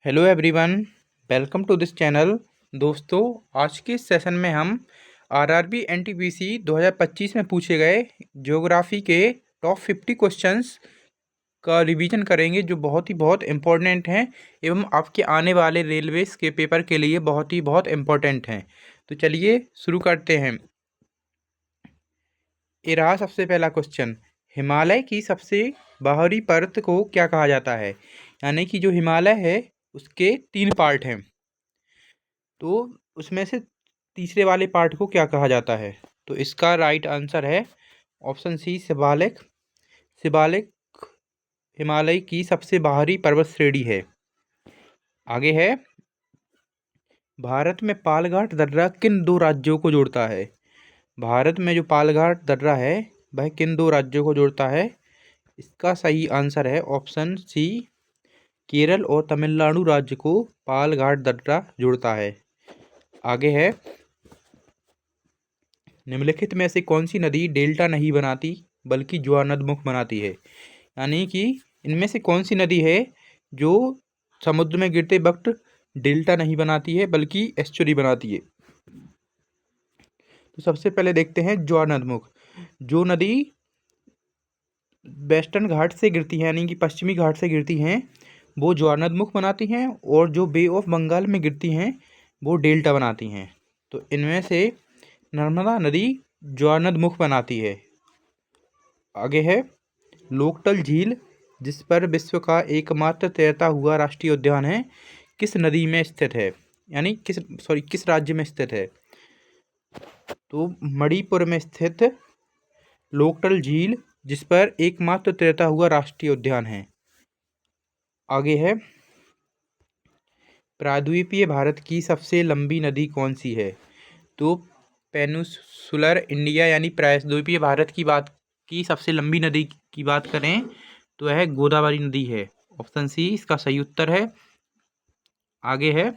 Hello everyone, welcome to this channel. दोस्तों, आज के सेशन में हम आरआरबी एनटीपीसी 2025 में पूछे गए ज्योग्राफी के टॉप 50 क्वेश्चंस का रिवीजन करेंगे, जो बहुत इम्पोर्टेंट हैं एवं आपके आने वाले रेलवेज के पेपर के लिए बहुत इम्पोर्टेंट हैं। तो चलिए शुरू करते हैं। ये रहा सबसे पहला क्वेश्चन। हिमालय की सबसे बाहरी परत को क्या कहा जाता है? यानी कि जो हिमालय है उसके 3 पार्ट हैं, तो उसमें से तीसरे वाले पार्ट को क्या कहा जाता है? तो इसका राइट आंसर है ऑप्शन सी, शिवालिक। शिवालिक हिमालय की सबसे बाहरी पर्वत श्रेणी है। आगे है, भारत में पालघाट दर्रा किन 2 राज्यों को जोड़ता है? भारत में जो पालघाट दर्रा है वह किन 2 राज्यों को जोड़ता है? इसका सही आंसर है ऑप्शन सी, केरल और तमिलनाडु राज्य को पालघाट दर्रा जोड़ता है। आगे है, निम्नलिखित में से कौन सी नदी डेल्टा नहीं बनाती बल्कि ज्वारनदमुख बनाती है? यानी कि इनमें से कौन सी नदी है जो समुद्र में गिरते वक्त डेल्टा नहीं बनाती है बल्कि एस्चुरी बनाती है? तो सबसे पहले देखते हैं ज्वारनदमुख। जो नदी वेस्टर्न घाट से गिरती है यानी कि पश्चिमी घाट से गिरती हैं वो ज्वारनदमुख बनाती हैं, और जो बे ऑफ बंगाल में गिरती हैं वो डेल्टा बनाती हैं। तो इनमें से नर्मदा नदी ज्वारनदमुख बनाती है। आगे है, लोकटल झील जिस पर विश्व का एकमात्र तैरता हुआ राष्ट्रीय उद्यान है किस नदी में स्थित है? यानी किस राज्य में स्थित है? तो मणिपुर में स्थित लोकटल झील जिस पर एकमात्र तैरता हुआ राष्ट्रीय उद्यान है। आगे है, प्रायद्वीपीय भारत की सबसे लंबी नदी कौन सी है? तो पेनिनसुलर इंडिया यानी प्रायद्वीपीय भारत की सबसे लंबी नदी की बात करें तो वह गोदावरी नदी है। ऑप्शन सी इसका सही उत्तर है। आगे है,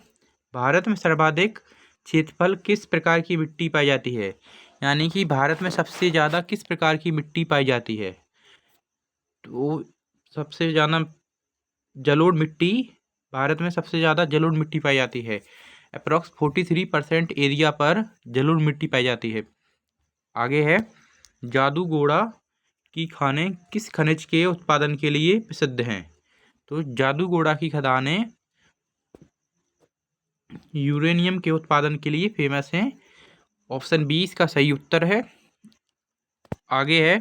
भारत में सर्वाधिक क्षेत्रफल किस प्रकार की मिट्टी पाई जाती है? यानी कि भारत में सबसे ज़्यादा किस प्रकार की मिट्टी पाई जाती है? तो सबसे ज़्यादा जलोढ़ मिट्टी, भारत में सबसे ज़्यादा जलोढ़ मिट्टी पाई जाती है। अप्रॉक्स 43% एरिया पर जलोढ़ मिट्टी पाई जाती है। आगे है, जादूगोड़ा की खानें किस खनिज के उत्पादन के लिए प्रसिद्ध हैं? तो जादूगोड़ा की खदानें यूरेनियम के उत्पादन के लिए फेमस हैं। ऑप्शन बी इसका सही उत्तर है। आगे है,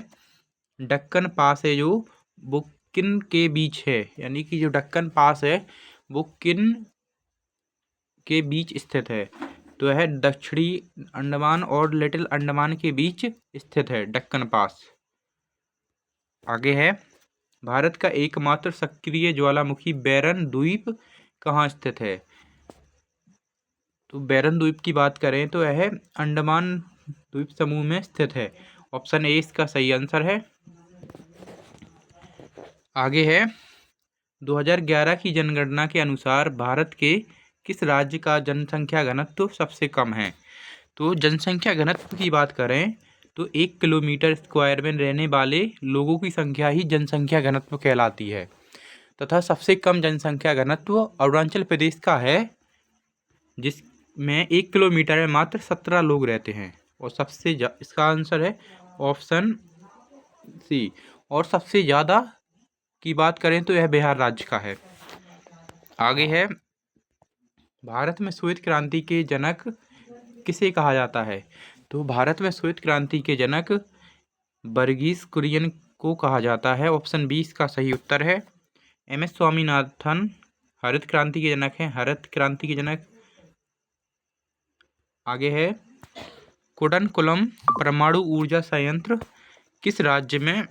दक्कन पास है जो वो किन के बीच है? यानी कि जो दक्कन पास है वो किन के बीच स्थित है? तो यह दक्षिणी अंडमान और लिटिल अंडमान के बीच स्थित है दक्कन पास। आगे है, भारत का एकमात्र सक्रिय ज्वालामुखी बैरन द्वीप कहाँ स्थित है? तो बैरन द्वीप की बात करें तो यह अंडमान द्वीप समूह में स्थित है। ऑप्शन ए इसका सही आंसर है। आगे है, 2011 की जनगणना के अनुसार भारत के किस राज्य का जनसंख्या घनत्व सबसे कम है? तो जनसंख्या घनत्व की बात करें तो 1 किलोमीटर स्क्वायर में रहने वाले लोगों की संख्या ही जनसंख्या घनत्व कहलाती है, तथा सबसे कम जनसंख्या घनत्व अरुणाचल प्रदेश का है जिसमें 1 किलोमीटर में मात्र 17 लोग रहते हैं। और इसका आंसर है ऑप्शन सी। और सबसे ज़्यादा की बात करें तो यह बिहार राज्य का है। आगे है, भारत में श्वेत क्रांति के जनक किसे कहा जाता है? तो भारत में श्वेत क्रांति के जनक वर्गीस कुरियन को कहा जाता है। ऑप्शन बी इसका सही उत्तर है। एम.एस. स्वामीनाथन हरित क्रांति के जनक हैं, हरित क्रांति के जनक। आगे है, कुडनकुलम परमाणु ऊर्जा संयंत्र किस राज्य में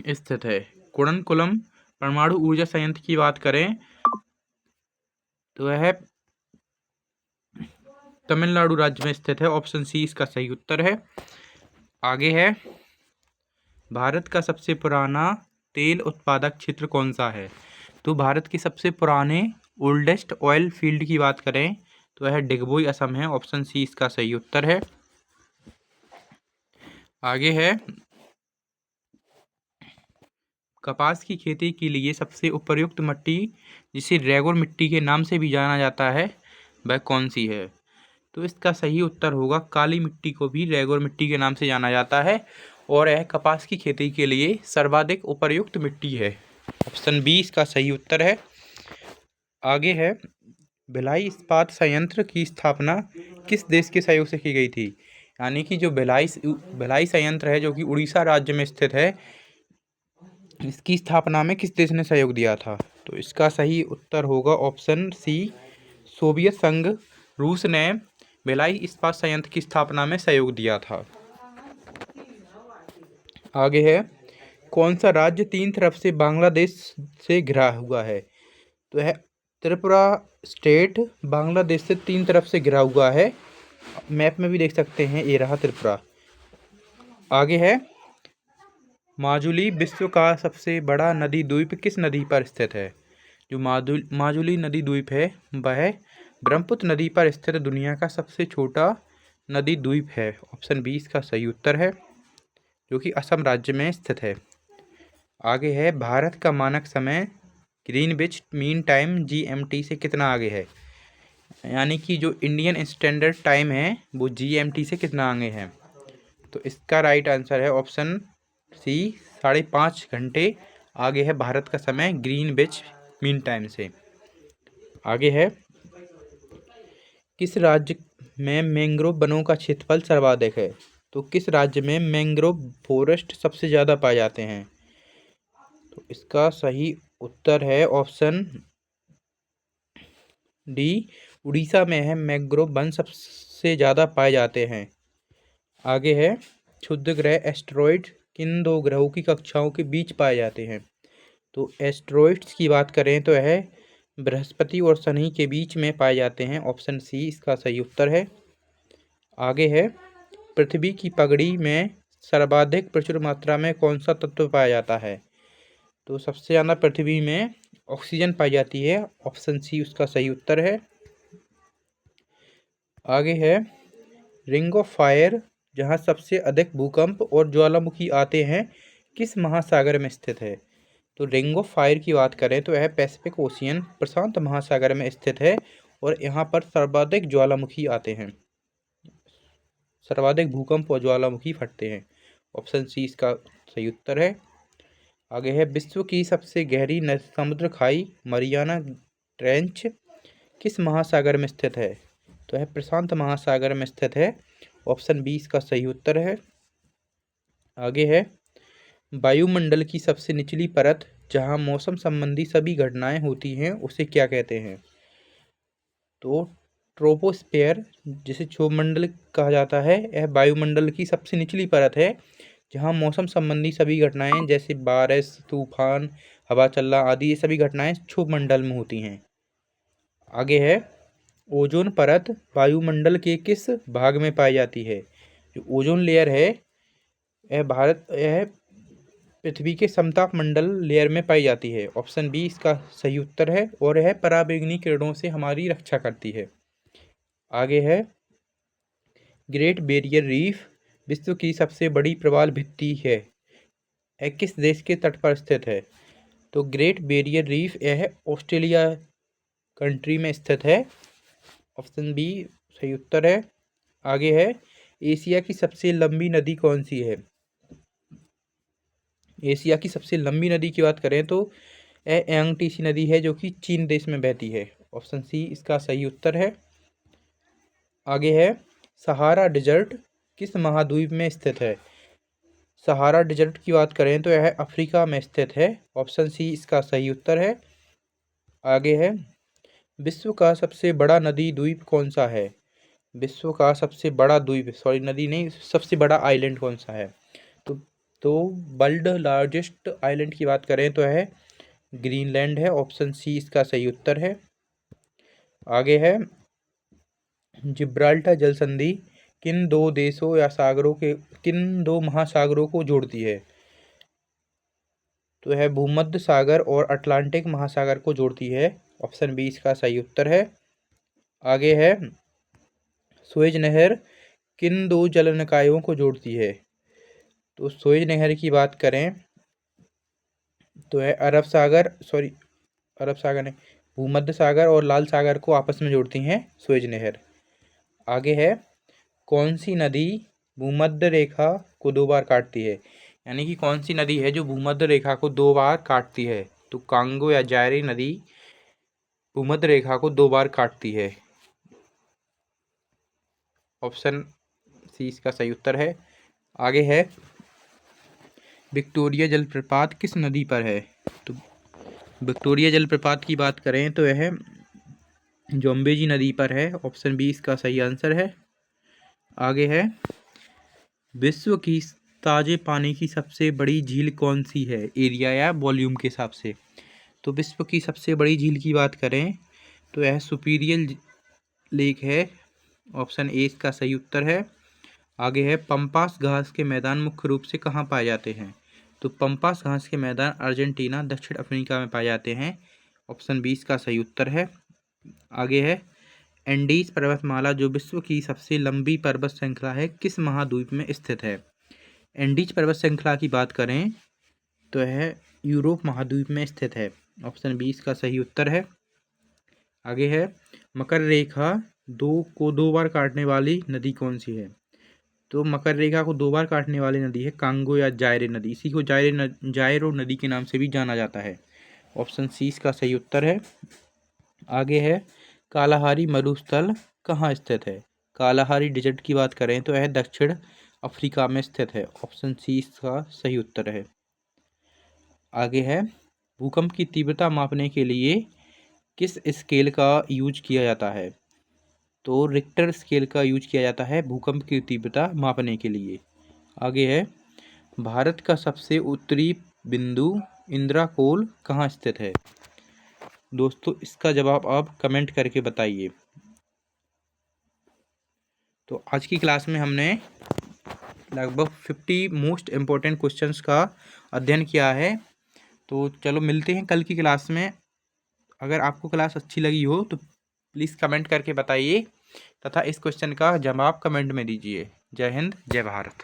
स्थित है? कुडनकुलम परमाणु ऊर्जा संयंत्र की बात करें तो वह तमिलनाडु राज्य में स्थित है। ऑप्शन सी इसका सही उत्तर है। आगे है, भारत का सबसे पुराना तेल उत्पादक क्षेत्र कौन सा है? तो भारत के सबसे पुराने ओल्डेस्ट ऑयल फील्ड की बात करें तो वह डिगबोई असम है। ऑप्शन सी इसका सही उत्तर है। आगे है, कपास की खेती के लिए सबसे उपयुक्त मिट्टी, जिसे रेगुर मिट्टी के नाम से भी जाना जाता है, वह कौन सी है? तो इसका सही उत्तर होगा काली मिट्टी को भी रेगुर मिट्टी के नाम से जाना जाता है और यह कपास की खेती के लिए सर्वाधिक उपयुक्त मिट्टी है। ऑप्शन बी इसका सही उत्तर है। आगे है, भिलाई इस्पात संयंत्र की स्थापना किस देश के सहयोग से की गई थी? यानी कि जो भिलाई संयंत्र है जो कि उड़ीसा राज्य में स्थित है, इसकी स्थापना में किस देश ने सहयोग दिया था? तो इसका सही उत्तर होगा ऑप्शन सी, सोवियत संघ रूस ने भिलाई इस्पात संयंत्र की स्थापना में सहयोग दिया था। आगे है, कौन सा राज्य तीन तरफ से बांग्लादेश से घिरा हुआ है? तो है त्रिपुरा स्टेट बांग्लादेश से तीन तरफ से घिरा हुआ है। मैप में भी देख सकते हैं, ये रहा त्रिपुरा। आगे है, माजुली विश्व का सबसे बड़ा नदी द्वीप किस नदी पर स्थित है? जो माजुली नदी द्वीप है वह ब्रह्मपुत्र नदी पर स्थित दुनिया का सबसे छोटा नदी द्वीप है। ऑप्शन बी इसका सही उत्तर है, जो कि असम राज्य में स्थित है। आगे है, भारत का मानक समय ग्रीनविच मीन टाइम GMT से कितना आगे है? यानी कि जो इंडियन स्टैंडर्ड टाइम है वो GMT से कितना आगे है? तो इसका राइट आंसर है ऑप्शन सी, 5.5 घंटे आगे है भारत का समय ग्रीनविच मीन टाइम से। आगे है, किस राज्य में मैंग्रोव वनों का क्षेत्रफल सर्वाधिक है? तो किस राज्य में मैंग्रोव फॉरेस्ट सबसे ज़्यादा पाए जाते हैं? तो इसका सही उत्तर है ऑप्शन डी, उड़ीसा में है मैंग्रोव वन सबसे ज़्यादा पाए जाते हैं। आगे है, क्षुद्र ग्रह एस्टेरॉइड किन दो ग्रहों की कक्षाओं के बीच पाए जाते हैं? तो एस्टेरॉइड्स की बात करें तो यह बृहस्पति और शनि के बीच में पाए जाते हैं। ऑप्शन सी इसका सही उत्तर है। आगे है, पृथ्वी की पगड़ी में सर्वाधिक प्रचुर मात्रा में कौन सा तत्व पाया जाता है? तो सबसे ज़्यादा पृथ्वी में ऑक्सीजन पाई जाती है। ऑप्शन सी उसका सही उत्तर है। आगे है, रिंग ऑफ फायर जहाँ सबसे अधिक भूकंप और ज्वालामुखी आते हैं किस महासागर में स्थित है? तो रिंग ऑफ फायर की बात करें तो यह पैसिफिक ओशियन प्रशांत महासागर में स्थित है और यहाँ पर सर्वाधिक ज्वालामुखी आते हैं, सर्वाधिक भूकंप और ज्वालामुखी फटते हैं। ऑप्शन सी इसका सही उत्तर है। आगे है, विश्व की सबसे गहरी समुद्र खाई मरियाना ट्रेंच किस महासागर में स्थित है? तो यह प्रशांत महासागर में स्थित है। ऑप्शन बी इसका सही उत्तर है। आगे है, वायुमंडल की सबसे निचली परत जहां मौसम संबंधी सभी घटनाएं होती हैं उसे क्या कहते हैं? तो ट्रोपोस्फेयर जिसे क्षोभमंडल कहा जाता है, यह वायुमंडल की सबसे निचली परत है जहां मौसम संबंधी सभी घटनाएं जैसे बारिश, तूफान, हवा चलना आदि ये सभी घटनाएं क्षोभमंडल में होती हैं। आगे है, ओजोन परत वायुमंडल के किस भाग में पाई जाती है? जो ओजोन लेयर है यह पृथ्वी के समताप मंडल लेयर में पाई जाती है। ऑप्शन बी इसका सही उत्तर है और यह पराबैंगनी किरणों से हमारी रक्षा करती है। आगे है, ग्रेट बैरियर रीफ विश्व की सबसे बड़ी प्रवाल भित्ति है, यह किस देश के तट पर स्थित है? तो ग्रेट बैरियर रीफ यह ऑस्ट्रेलिया कंट्री में स्थित है। ऑप्शन बी सही उत्तर है। आगे है, एशिया की सबसे लंबी नदी कौन सी है? एशिया की सबसे लंबी नदी की बात करें तो यह यांगटीसी नदी है जो कि चीन देश में बहती है। ऑप्शन सी इसका सही उत्तर है। आगे है, सहारा डिजर्ट किस महाद्वीप में स्थित है? सहारा डिजर्ट की बात करें तो यह अफ्रीका में स्थित है। ऑप्शन सी इसका सही उत्तर है। आगे है, विश्व का सबसे बड़ा नदी द्वीप कौन सा है? विश्व का सबसे बड़ा द्वीप, सॉरी नदी नहीं, सबसे बड़ा आइलैंड कौन सा है? तो वर्ल्ड लार्जेस्ट आइलैंड की बात करें तो है ग्रीनलैंड है। ऑप्शन सी इसका सही उत्तर है। आगे है, जिब्राल्टर जल संधि किन दो देशों या किन दो महासागरों को जोड़ती है? तो यह भूमध्य सागर और अटलांटिक महासागर को जोड़ती है। ऑप्शन बी इसका सही उत्तर है। आगे है, सुएज नहर किन दो जल निकायों को जोड़ती है? तो सुएज नहर की बात करें तो है अरब सागर, सॉरी अरब सागर नहीं, भूमध्य सागर और लाल सागर को आपस में जोड़ती हैं सुएज नहर। आगे है, कौन सी नदी भूमध्य रेखा को 2 बार काटती है? यानी कि कौन सी नदी है जो भूमध्य रेखा को 2 बार काटती है? तो कांगो या जायरी नदी भूमध्य रेखा को 2 बार काटती है। ऑप्शन सी इसका सही उत्तर है। आगे है, विक्टोरिया जलप्रपात किस नदी पर है? तो विक्टोरिया जलप्रपात की बात करें तो यह जोम्बेजी नदी पर है। ऑप्शन बी इसका सही आंसर है। आगे है, विश्व की ताजे पानी की सबसे बड़ी झील कौन सी है, एरिया या वॉल्यूम के हिसाब से? तो विश्व की सबसे बड़ी झील की बात करें तो यह सुपीरियल लेक है। ऑप्शन ए इसका सही उत्तर है। आगे है, पंपास घास के मैदान मुख्य रूप से कहाँ पाए जाते हैं? तो पंपास घास के मैदान अर्जेंटीना, दक्षिण अफ्रीका में पाए जाते हैं। ऑप्शन बी इसका सही उत्तर है। आगे है, एंडीज पर्वतमाला जो विश्व की सबसे लंबी पर्वत श्रृंखला है किस महाद्वीप में स्थित है? एंडीज पर्वत श्रृंखला की बात करें तो यह यूरोप महाद्वीप में स्थित है। ऑप्शन बी इसका सही उत्तर है। आगे है, मकर रेखा को 2 बार काटने वाली नदी कौन सी है? तो मकर रेखा को 2 बार काटने वाली नदी है कांगो या जायरे नदी। इसी को जायरो नदी के नाम से भी जाना जाता है। ऑप्शन सी इसका सही उत्तर है। आगे है, कालाहारी मरुस्थल कहाँ स्थित है? कालाहारी डेजर्ट की बात करें तो यह दक्षिण अफ्रीका में स्थित है। ऑप्शन सी इसका सही उत्तर है। आगे है, भूकंप की तीव्रता मापने के लिए किस स्केल का यूज किया जाता है? तो रिक्टर स्केल का यूज किया जाता है भूकंप की तीव्रता मापने के लिए। आगे है, भारत का सबसे उत्तरी बिंदु इंद्राकोल कहाँ स्थित है? दोस्तों इसका जवाब आप कमेंट करके बताइए। तो आज की क्लास में हमने लगभग 50 मोस्ट इम्पोर्टेंट क्वेश्चंस का अध्ययन किया है। तो चलो मिलते हैं कल की क्लास में। अगर आपको क्लास अच्छी लगी हो तो प्लीज़ कमेंट करके बताइए तथा इस क्वेश्चन का जवाब कमेंट में दीजिए। जय हिंद, जय भारत।